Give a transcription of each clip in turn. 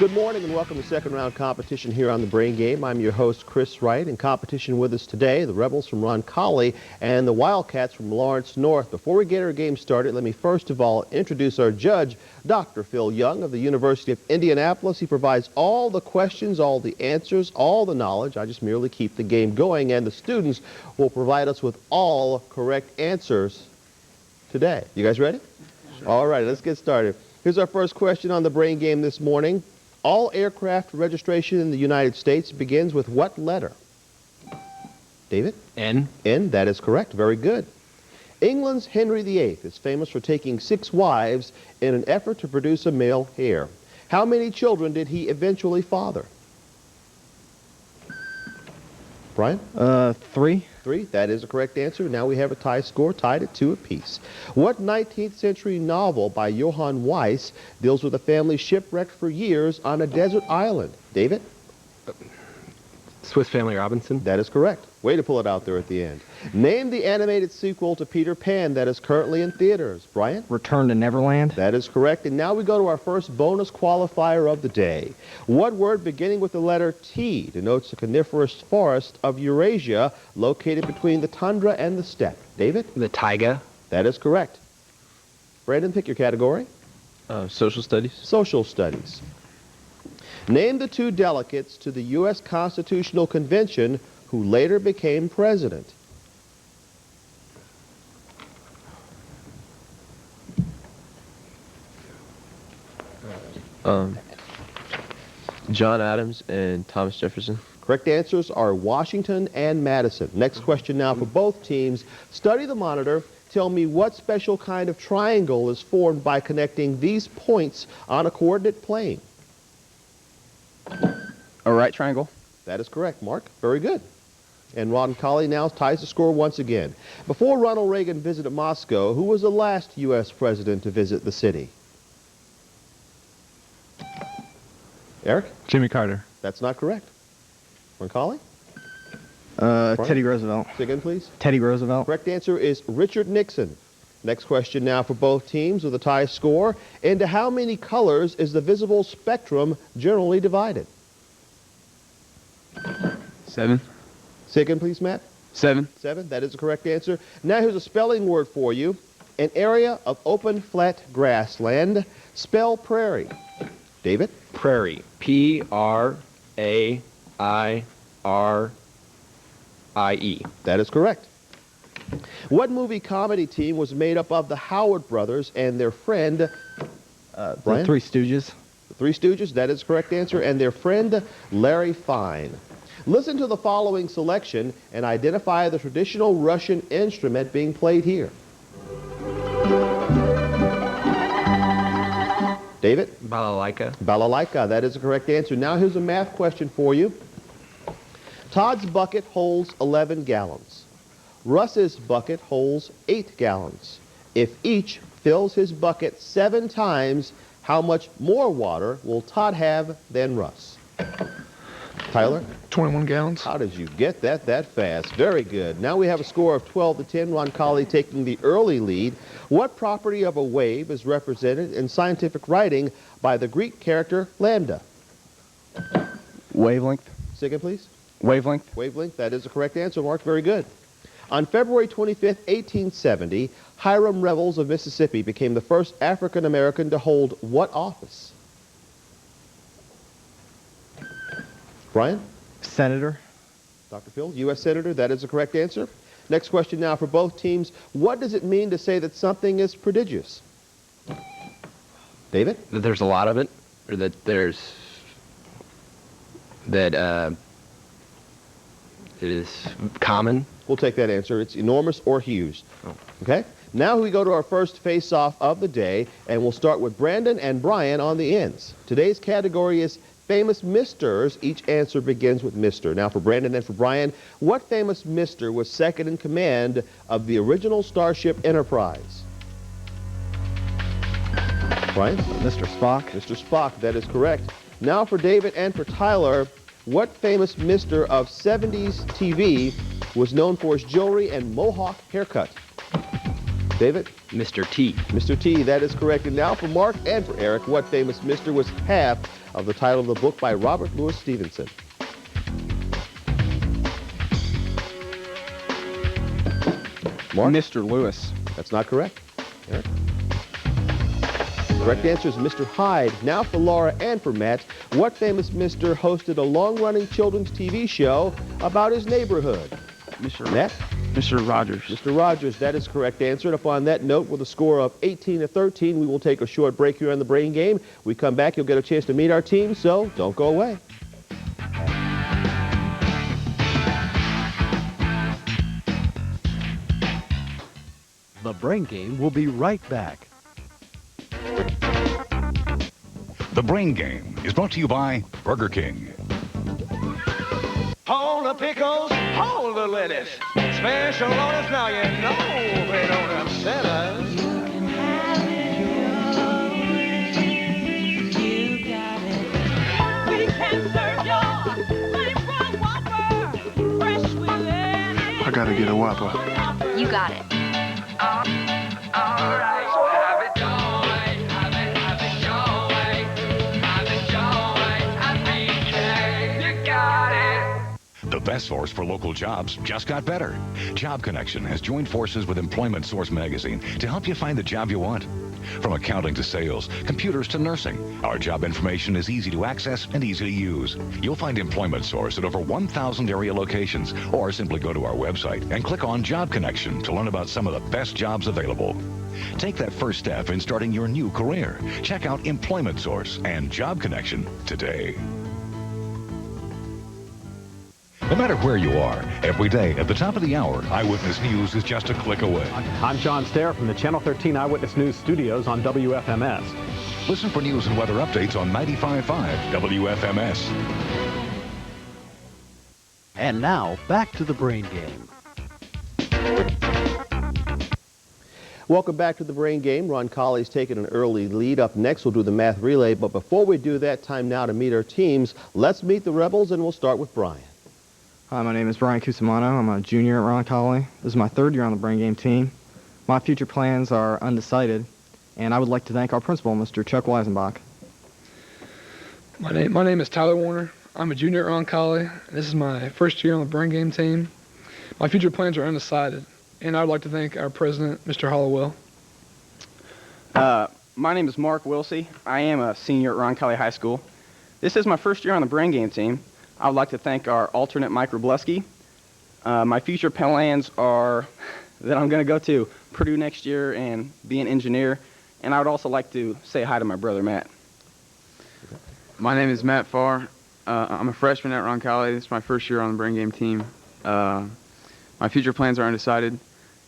Good morning and welcome to second round competition here on the Brain Game. I'm your host, Chris Wright. In competition with us today, the Rebels from Roncalli and the Wildcats from Lawrence North. Before we get our game started, let me first of all introduce our judge, Dr. Phil Young of the University of Indianapolis. He provides all the questions, all the answers, all the knowledge. I just merely keep the game going, and the students will provide us with all correct answers today. You guys ready? Sure. All right, let's get started. Here's our first question on the Brain Game this morning. All aircraft registration in the United States begins with what letter? David? N. N, that is correct. Very good. England's Henry VIII is famous for taking 6 wives in an effort to produce a male heir. How many children did he eventually father? Brian? 3. 3, that is the correct answer. Now we have a tie score, tied at 2 apiece. What 19th century novel by Johann Weiss deals with a family shipwrecked for years on a desert island? David? Swiss Family Robinson. That is correct. Way to pull it out there at the end. Name the animated sequel to Peter Pan that is currently in theaters. Brian? Return to Neverland. That is correct. And now we go to our first bonus qualifier of the day. What word beginning with the letter T denotes the coniferous forest of Eurasia located between the tundra and the steppe? David? The taiga. That is correct. Brandon, pick your category. Social studies. Social studies. Name the 2 delegates to the U.S. Constitutional Convention who later became president. John Adams and Thomas Jefferson. Correct answers are Washington and Madison. Next question now for both teams. Study the monitor. Tell me what special kind of triangle is formed by connecting these points on a coordinate plane. A right triangle. That is correct, Mark. Very good. And Roncalli now ties the score once again. Before Ronald Reagan visited Moscow, who was the last U.S. president to visit the city? Eric? Jimmy Carter. That's not correct. Roncalli? Teddy Roosevelt. Say again, please. Teddy Roosevelt. Correct answer is Richard Nixon. Next question now for both teams with a tie score. Into how many colors is the visible spectrum generally divided? 7. Say again, please, Matt. 7. 7, that is the correct answer. Now here's a spelling word for you. An area of open, flat grassland. Spell prairie. David? Prairie. P-R-A-I-R-I-E. That is correct. What movie comedy team was made up of the Howard brothers and their friend, Brian? The Three Stooges. The Three Stooges, that is the correct answer, and their friend, Larry Fine. Listen to the following selection and identify the traditional Russian instrument being played here. David? Balalaika. Balalaika, that is the correct answer. Now here's a math question for you. Todd's bucket holds 11 gallons. Russ's bucket holds 8 gallons. If each fills his bucket 7 times, how much more water will Todd have than Russ? Tyler? 21 gallons. How did you get that fast? Very good. Now we have a score of 12-10. Roncalli taking the early lead. What property of a wave is represented in scientific writing by the Greek character lambda? Wavelength. Say again, please. Wavelength. Wavelength, that is the correct answer, Mark. Very good. On February 25th, 1870, Hiram Revels of Mississippi became the first African American to hold what office? Brian? Senator. Dr. Phil, U.S. Senator, that is the correct answer. Next question now for both teams. What does it mean to say that something is prodigious? David? That there's a lot of it, or that it is common. We'll take that answer. It's enormous or huge. Okay? Now we go to our first face-off of the day, and we'll start with Brandon and Brian on the ends. Today's category is famous misters. Each answer begins with Mr. Now for Brandon and for Brian, what famous mister was second in command of the original Starship Enterprise? Brian? Mr. Spock. Mr. Spock, that is correct. Now for David and for Tyler, what famous mister of 70s TV was known for his jewelry and mohawk haircut? David? Mr. T. Mr. T, that is correct. And now for Mark and for Eric, what famous Mr. was half of the title of the book by Robert Louis Stevenson? Mark? Mr. Lewis. That's not correct. Eric? Correct answer is Mr. Hyde. Now for Laura and for Matt, what famous Mr. hosted a long-running children's TV show about his neighborhood? Matt? Mr. Rogers. Mr. Rogers, that is correct answer. And upon that note, with a score of 18-13, we will take a short break here on the Brain Game. We come back, you'll get a chance to meet our team, so don't go away. The Brain Game will be right back. The Brain Game is brought to you by Burger King. Hold the pickles, hold the lettuce. Special orders now, you know they don't upset us. We can serve your flaming Whopper, fresh with lettuce. I gotta get a Whopper. You got it. The best source for local jobs just got better. Job Connection has joined forces with Employment Source magazine to help you find the job you want. From accounting to sales, computers to nursing, our job information is easy to access and easy to use. You'll find Employment Source at over 1,000 area locations, or simply go to our website and click on Job Connection to learn about some of the best jobs available. Take that first step in starting your new career. Check out Employment Source and Job Connection today. No matter where you are, every day at the top of the hour, Eyewitness News is just a click away. I'm John Stair from the Channel 13 Eyewitness News studios on WFMS. Listen for news and weather updates on 95.5 WFMS. And now, back to the Brain Game. Welcome back to the Brain Game. Roncalli's taking an early lead. Up next, we'll do the math relay. But before we do that, time now to meet our teams. Let's meet the Rebels, and we'll start with Brian. Hi, my name is Brian Cusimano. I'm a junior at Roncalli. This is my third year on the Brain Game team. My future plans are undecided, and I would like to thank our principal, Mr. Chuck Weisenbach. My name is Tyler Warner. I'm a junior at Roncalli. This is my first year on the Brain Game team. My future plans are undecided, and I would like to thank our president, Mr. Hollowell. My name is Mark Wilsey. I am a senior at Roncalli High School. This is my first year on the Brain Game team. I would like to thank our alternate, Mike Robleski. My future plans are that I'm going to go to Purdue next year and be an engineer. And I would also like to say hi to my brother, Matt. My name is Matt Farr. I'm a freshman at Roncalli. This is my first year on the Brain Game team. My future plans are undecided.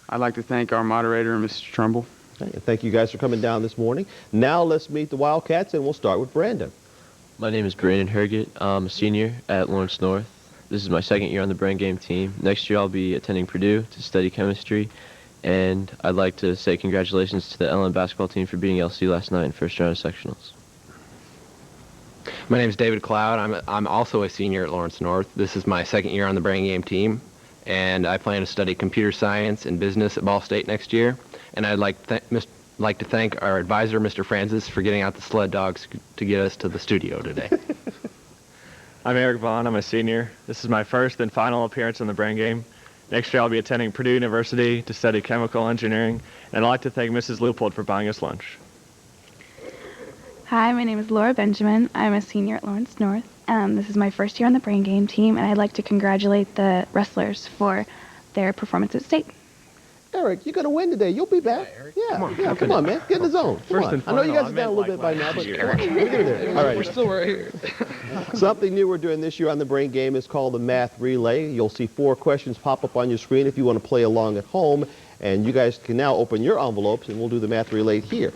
I'd like to thank our moderator, Mr. Trumbull. Thank you guys for coming down this morning. Now let's meet the Wildcats, and we'll start with Brandon. My name is Brandon Herget. I'm a senior at Lawrence North. This is my second year on the Brain Game team. Next year I'll be attending Purdue to study chemistry, and I'd like to say congratulations to the LM basketball team for beating LC last night in first round of sectionals. My name is David Cloud. I'm also a senior at Lawrence North. This is my second year on the Brain Game team, and I plan to study computer science and business at Ball State next year. And I'd like to thank our advisor, Mr. Francis, for getting out the sled dogs to get us to the studio today. I'm Eric Vaughn. I'm a senior. This is my first and final appearance on the Brain Game. Next year I'll be attending Purdue University to study chemical engineering, and I'd like to thank Mrs. Leupold for buying us lunch. Hi, my name is Laura Benjamin. I'm a senior at Lawrence North. This is my first year on the Brain Game team, and I'd like to congratulate the wrestlers for their performance at state. Eric, you're going to win today. You'll be back. Yeah, come on, man. Get in the zone. First and I know you guys final, are down a little bit by now, but come on. Let me get in there. All right. We're still right here. Something new we're doing this year on the Brain Game is called the Math Relay. You'll see 4 questions pop up on your screen if you want to play along at home. And you guys can now open your envelopes, and we'll do the Math Relay here.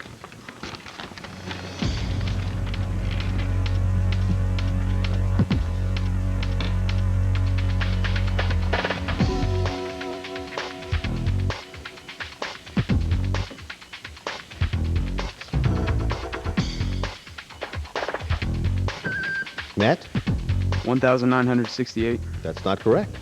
Matt? 1,968. That's not correct.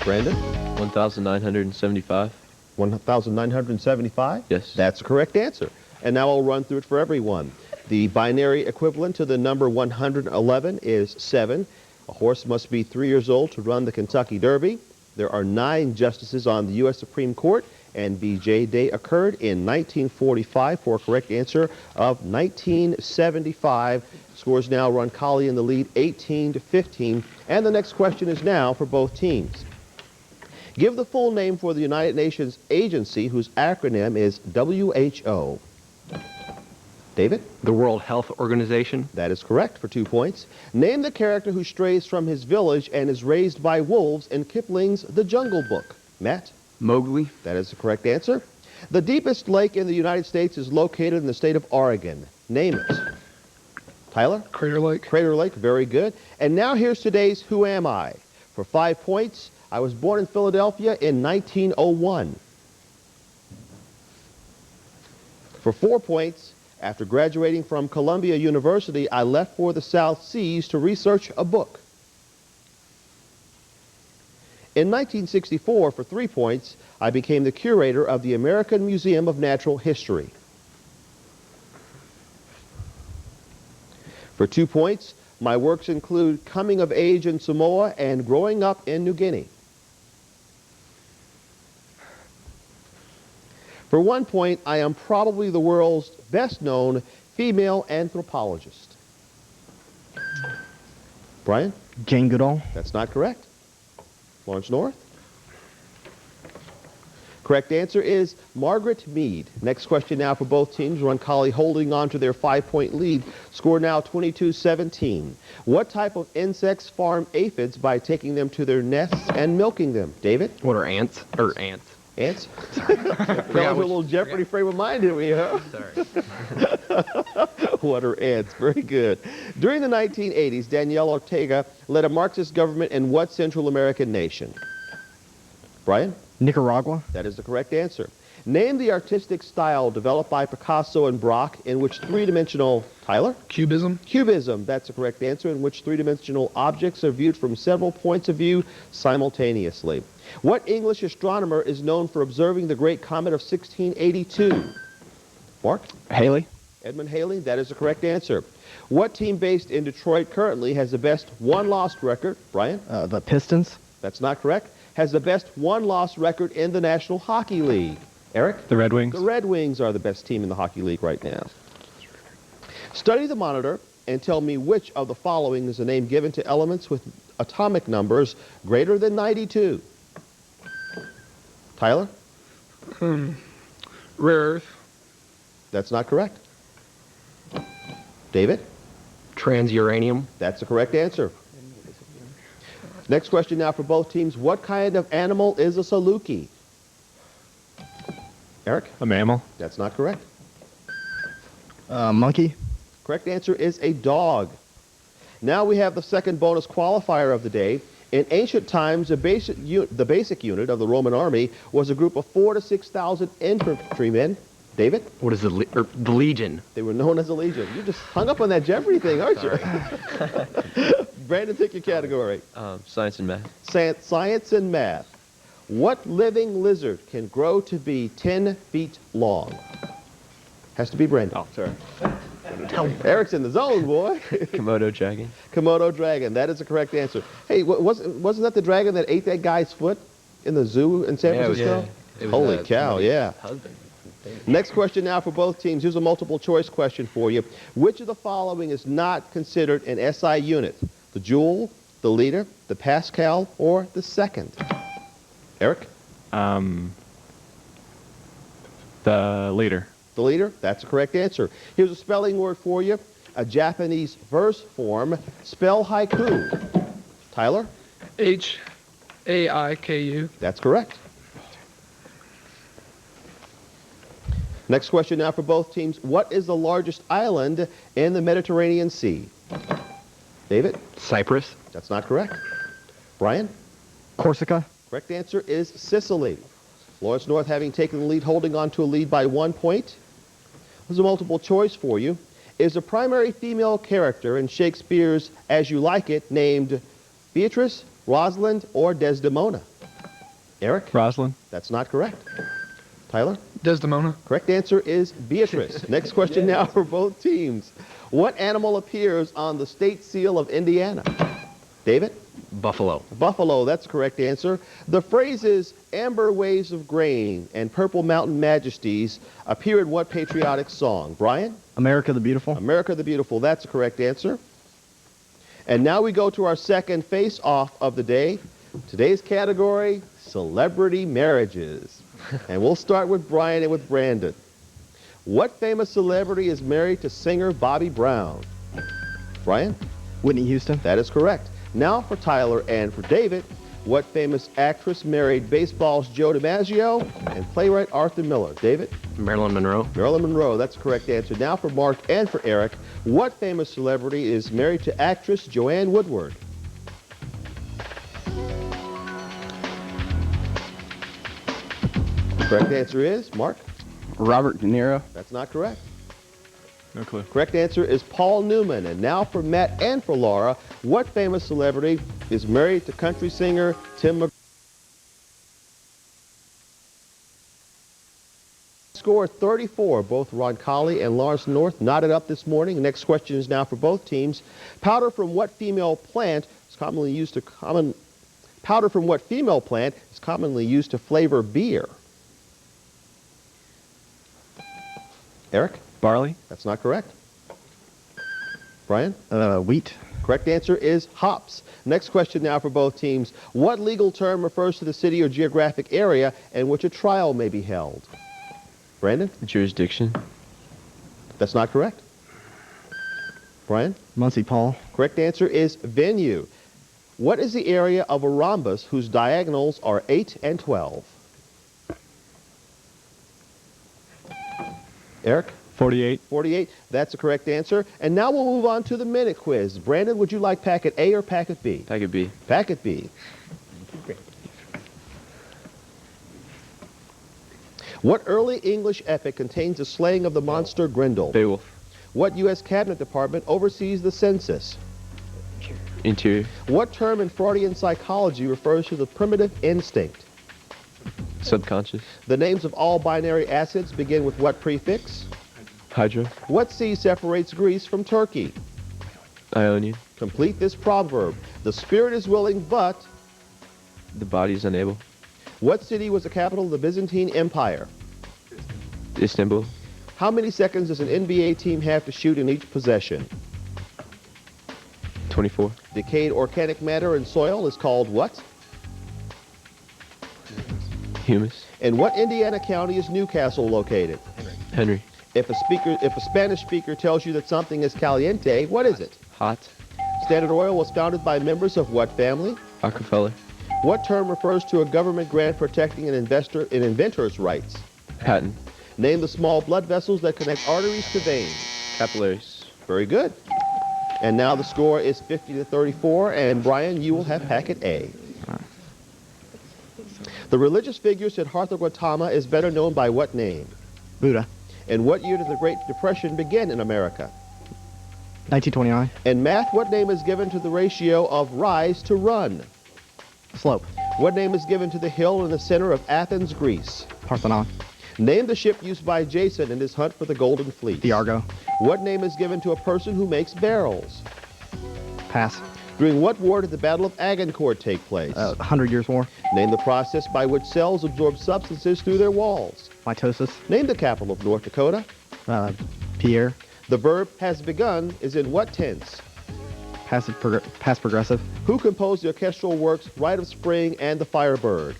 Brandon? 1,975. 1,975? Yes. That's the correct answer. And now I'll run through it for everyone. The binary equivalent to the number 111 is 7. A horse must be 3 years old to run the Kentucky Derby. There are 9 justices on the U.S. Supreme Court, and VJ Day occurred in 1945 for a correct answer of 1975. Scores now Roncalli in the lead 18-15. And the next question is now for both teams. Give the full name for the United Nations agency whose acronym is WHO. David? The World Health Organization. That is correct for 2 points. Name the character who strays from his village and is raised by wolves in Kipling's The Jungle Book. Matt? Mowgli. That is the correct answer. The deepest lake in the United States is located in the state of Oregon. Name it. Tyler? Crater Lake. Crater Lake, very good. And now here's today's Who Am I? For 5 points, I was born in Philadelphia in 1901. For 4 points, after graduating from Columbia University, I left for the South Seas to research a book. In 1964, for 3 points, I became the curator of the American Museum of Natural History. For 2 points, my works include Coming of Age in Samoa and Growing Up in New Guinea. For 1 point, I am probably the world's best-known female anthropologist. Brian? Jane Goodall. That's not correct. Lawrence North? Correct answer is Margaret Mead. Next question now for both teams. Roncalli holding on to their 5-point lead. Score now 22-17. What type of insects farm aphids by taking them to their nests and milking them? David? What are ants? Or ants? Ants? That was a little Jeopardy frame of mind, didn't we, huh? Sorry. What are ants? Very good. During the 1980s, Daniel Ortega led a Marxist government in what Central American nation? Brian? Nicaragua. That is the correct answer. Name the artistic style developed by Picasso and Braque in which three-dimensional... Tyler? Cubism. Cubism. That's the correct answer, in which three-dimensional objects are viewed from several points of view simultaneously. What English astronomer is known for observing the great comet of 1682? Mark? Haley. Edmund Haley. That is the correct answer. What team based in Detroit currently has the best one-loss record? Brian? The Pistons. That's not correct. Has the best one-loss record in the National Hockey League? Eric? The Red Wings. The Red Wings are the best team in the Hockey League right now. Study the monitor and tell me which of the following is a name given to elements with atomic numbers greater than 92. Tyler? Rare earth. That's not correct. David? Transuranium. That's the correct answer. Next question now for both teams. What kind of animal is a saluki? Eric? A mammal. That's not correct. Monkey. Correct answer is a dog. Now we have the second bonus qualifier of the day. In ancient times, the basic unit of the Roman army was a group of 4,000 to 6,000 infantrymen. David? What is the Legion? They were known as a legion. You just hung up on that Jeopardy thing, aren't you? Brandon, pick your category. Science and math. Science and math. What living lizard can grow to be 10 feet long? Has to be Brandon. Oh, sorry. Eric's in the zone, boy. Komodo dragon. Komodo dragon. That is the correct answer. Hey, wasn't that the dragon that ate that guy's foot in the zoo in San Francisco? It was Holy cow, yeah. Husband. Next question now for both teams. Here's a multiple choice question for you. Which of the following is not considered an SI unit? The joule, the liter, the pascal, or the second? Eric? The leader. The liter? That's the correct answer. Here's a spelling word for you. A Japanese verse form. Spell haiku. Tyler? H-A-I-K-U. That's correct. Next question now for both teams. What is the largest island in the Mediterranean Sea? David? Cyprus. That's not correct. Brian? Corsica. Correct answer is Sicily. Lawrence North having taken the lead, holding on to a lead by 1 point. There's a multiple choice for you. Is the primary female character in Shakespeare's As You Like It named Beatrice, Rosalind, or Desdemona? Eric? Rosalind. That's not correct. Tyler? Desdemona. Correct answer is Beatrice. Next question now for both teams. What animal appears on the state seal of Indiana? David? Buffalo. Buffalo, that's the correct answer. The phrases amber waves of grain and purple mountain majesties appear in what patriotic song? Brian? America the Beautiful. America the Beautiful, that's the correct answer. And now we go to our second face-off of the day. Today's category, celebrity marriages. And we'll start with Brian and with Brandon. What famous celebrity is married to singer Bobby Brown? Brian? Whitney Houston. That is correct. Now for Tyler and for David, what famous actress married baseball's Joe DiMaggio and playwright Arthur Miller? David? Marilyn Monroe. Marilyn Monroe, that's the correct answer. Now for Mark and for Eric, what famous celebrity is married to actress Joanne Woodward? The correct answer is, Mark? Robert De Niro. That's not correct. No clue. Correct answer is Paul Newman. And now for Matt and for Laura, what famous celebrity is married to country singer Tim McGraw? Score 34. Both Roncalli and Lawrence North knotted up this morning. Next question is now for both teams. Powder from what female plant is commonly used to flavor beer? Eric? Barley. That's not correct. Brian? Wheat. Correct answer is hops. Next question now for both teams. What legal term refers to the city or geographic area in which a trial may be held? Brandon? Jurisdiction. That's not correct. Brian? Muncie Paul. Correct answer is venue. What is the area of a rhombus whose diagonals are 8 and 12? Eric? 48. 48, that's the correct answer. And now we'll move on to the minute quiz. Brandon, would you like packet A or packet B? Packet B. Packet B. What early English epic contains the slaying of the monster Grendel? Beowulf. What U.S. Cabinet Department oversees the census? Interior. What term in Freudian psychology refers to the primitive instinct? Subconscious. The names of all binary acids begin with what prefix? Hydro. What sea separates Greece from Turkey? Ionian. Complete this proverb. The spirit is willing, but... The body is unable. What city was the capital of the Byzantine Empire? Istanbul. How many seconds does an NBA team have to shoot in each possession? 24. Decayed organic matter in soil is called what? Humus. In what Indiana county is Newcastle located? Henry. If a Spanish speaker tells you that something is caliente, what is it? Hot. Standard Oil was founded by members of what family? Rockefeller. What term refers to a government grant protecting an inventor's rights? Patent. Name the small blood vessels that connect arteries to veins. Capillaries. Very good. And now the score is 50-34, and Brian, you will have packet A. The religious figure Siddhartha Gautama is better known by what name? Buddha. In what year did the Great Depression begin in America? 1929. In math, what name is given to the ratio of rise to run? Slope. What name is given to the hill in the center of Athens, Greece? Parthenon. Name the ship used by Jason in his hunt for the Golden Fleece. The Argo. What name is given to a person who makes barrels? Pass. During what war did the Battle of Agincourt take place? 100 Years' War. Name the process by which cells absorb substances through their walls. Mitosis. Name the capital of North Dakota. Pierre. The verb has begun is in what tense? Past progressive. Who composed the orchestral works Rite of Spring and The Firebird?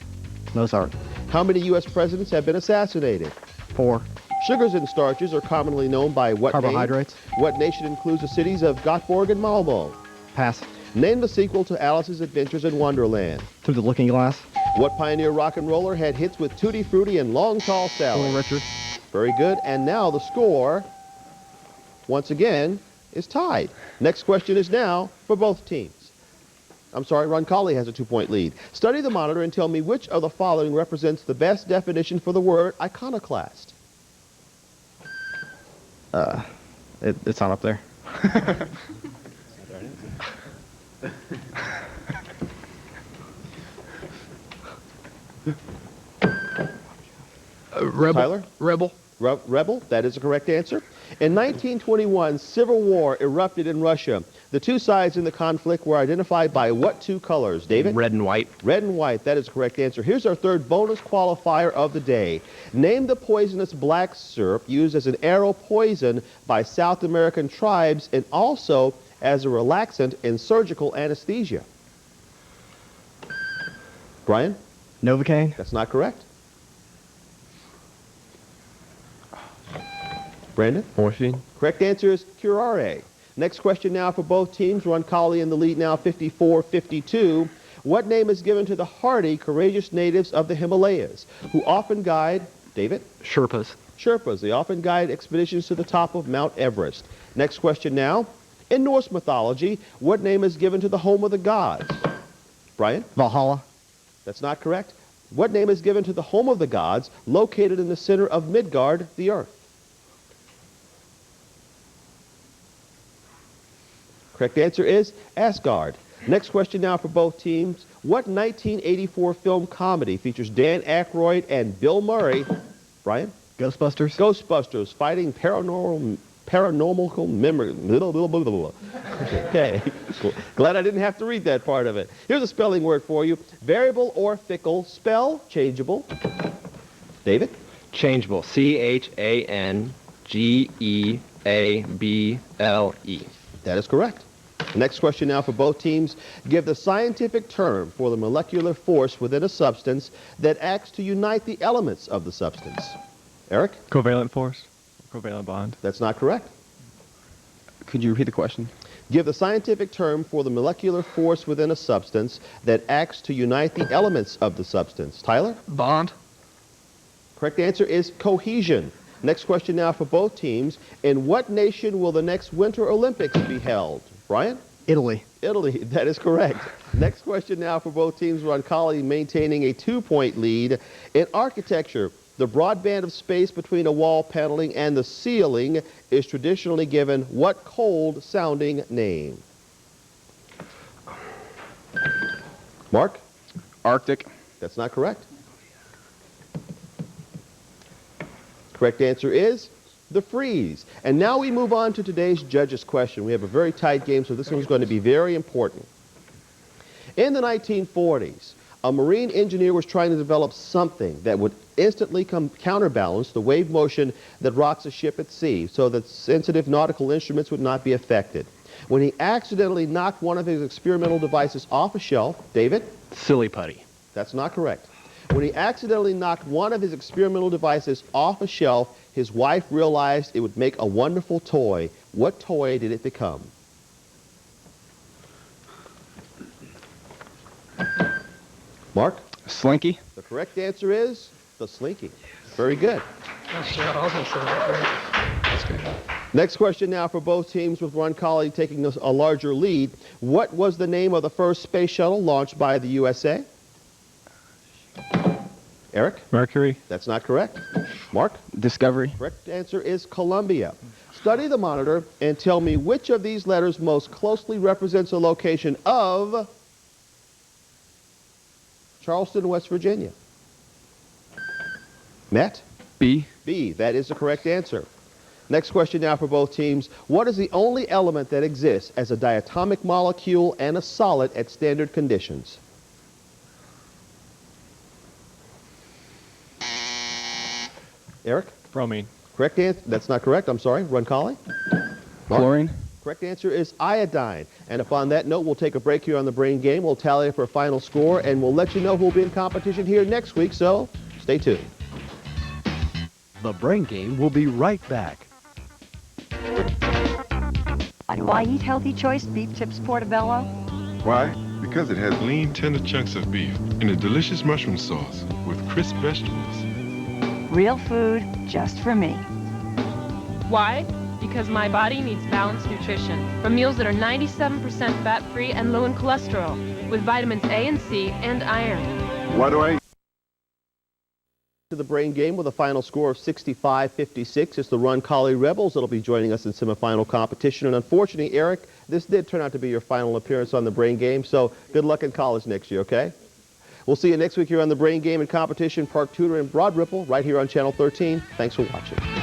Mozart. How many U.S. presidents have been assassinated? 4. Sugars and starches are commonly known by what Carbohydrates. name? What nation includes the cities of Göteborg and Malmö? Pass. Name the sequel to Alice's Adventures in Wonderland. Through the Looking Glass. What pioneer rock and roller had hits with Tutti Frutti and Long Tall Sally? Little Richard. Very good. And now the score, once again, is tied. Next question is now for both teams. I'm sorry, Roncalli has a 2-point lead. Study the monitor and tell me which of the following represents the best definition for the word iconoclast. It's not up there. Rebel. Tyler? Rebel. Rebel, that is the correct answer. In 1921, civil war erupted in Russia. The two sides in the conflict were identified by what two colors? David? Red and white. Red and white, that is the correct answer. Here's our third bonus qualifier of the day. Name the poisonous black syrup used as an arrow poison by South American tribes and also as a relaxant in surgical anesthesia. Brian? Novocaine. That's not correct. Brandon? Morphine. Correct answer is curare. Next question now for both teams. Roncalli in the lead now, 54-52. What name is given to the hardy, courageous natives of the Himalayas who often guide, David? Sherpas. Sherpas. They often guide expeditions to the top of Mount Everest. Next question now. In Norse mythology, what name is given to the home of the gods? Brian? Valhalla. That's not correct. What name is given to the home of the gods located in the center of Midgard, the earth? Correct answer is Asgard. Next question now for both teams. What 1984 film comedy features Dan Aykroyd and Bill Murray? Brian? Ghostbusters. Ghostbusters, fighting paranormal memory. Okay. Glad I didn't have to read that part of it. Here's a spelling word for you. Variable or fickle. Spell changeable. David? Changeable. C-H-A-N-G-E-A-B-L-E. That is correct. The next question now for both teams. Give the scientific term for the molecular force within a substance that acts to unite the elements of the substance. Eric? Covalent force. Covalent bond. That's not correct. Could you repeat the question? Give the scientific term for the molecular force within a substance that acts to unite the elements of the substance. Tyler? Bond. Correct answer is cohesion. Next question now for both teams. In what nation will the next Winter Olympics be held? Brian? Italy. Italy, that is correct. Next question now for both teams. Roncalli maintaining a 2-point lead. In architecture, the broad band of space between a wall paneling and the ceiling is traditionally given what cold-sounding name? Mark? Arctic. That's not correct. Correct answer is the freeze. And now we move on to today's judges' question. We have a very tight game, so this one's going to be very important. In the 1940s, a marine engineer was trying to develop something that would instantly counterbalance the wave motion that rocks a ship at sea so that sensitive nautical instruments would not be affected. When he accidentally knocked one of his experimental devices off a shelf, David? Silly putty. That's not correct. When he accidentally knocked one of his experimental devices off a shelf, his wife realized it would make a wonderful toy. What toy did it become? Mark? Slinky. The correct answer is the Slinky. Very good. Next question now for both teams with Roncalli taking a larger lead. What was the name of the first space shuttle launched by the USA? Eric? Mercury. That's not correct. Mark? Discovery. Correct answer is Columbia. Study the monitor and tell me which of these letters most closely represents a location of Charleston, West Virginia. Matt? B. B. That is the correct answer. Next question now for both teams. What is the only element that exists as a diatomic molecule and a solid at standard conditions? Eric? Bromine. Correct answer. That's not correct. I'm sorry. Roncalli? Chlorine. Correct answer is iodine. And upon that note, we'll take a break here on the Brain Game. We'll tally up for a final score, and we'll let you know who will be in competition here next week, so stay tuned. The Brain Game will be right back. Why do I eat Healthy Choice Beef Tips Portobello? Why? Because it has lean, tender chunks of beef and a delicious mushroom sauce with crisp vegetables. Real food just for me. Why? Because my body needs balanced nutrition from meals that are 97% fat-free and low in cholesterol, with vitamins A and C and iron. Why do I? To the Brain Game with a final score of 65-56. It's the Roncalli Rebels that'll be joining us in semifinal competition. And unfortunately, Eric, this did turn out to be your final appearance on the Brain Game, so good luck in college next year, okay? We'll see you next week here on the Brain Game and Competition Park Tudor in Broad Ripple right here on Channel 13. Thanks for watching.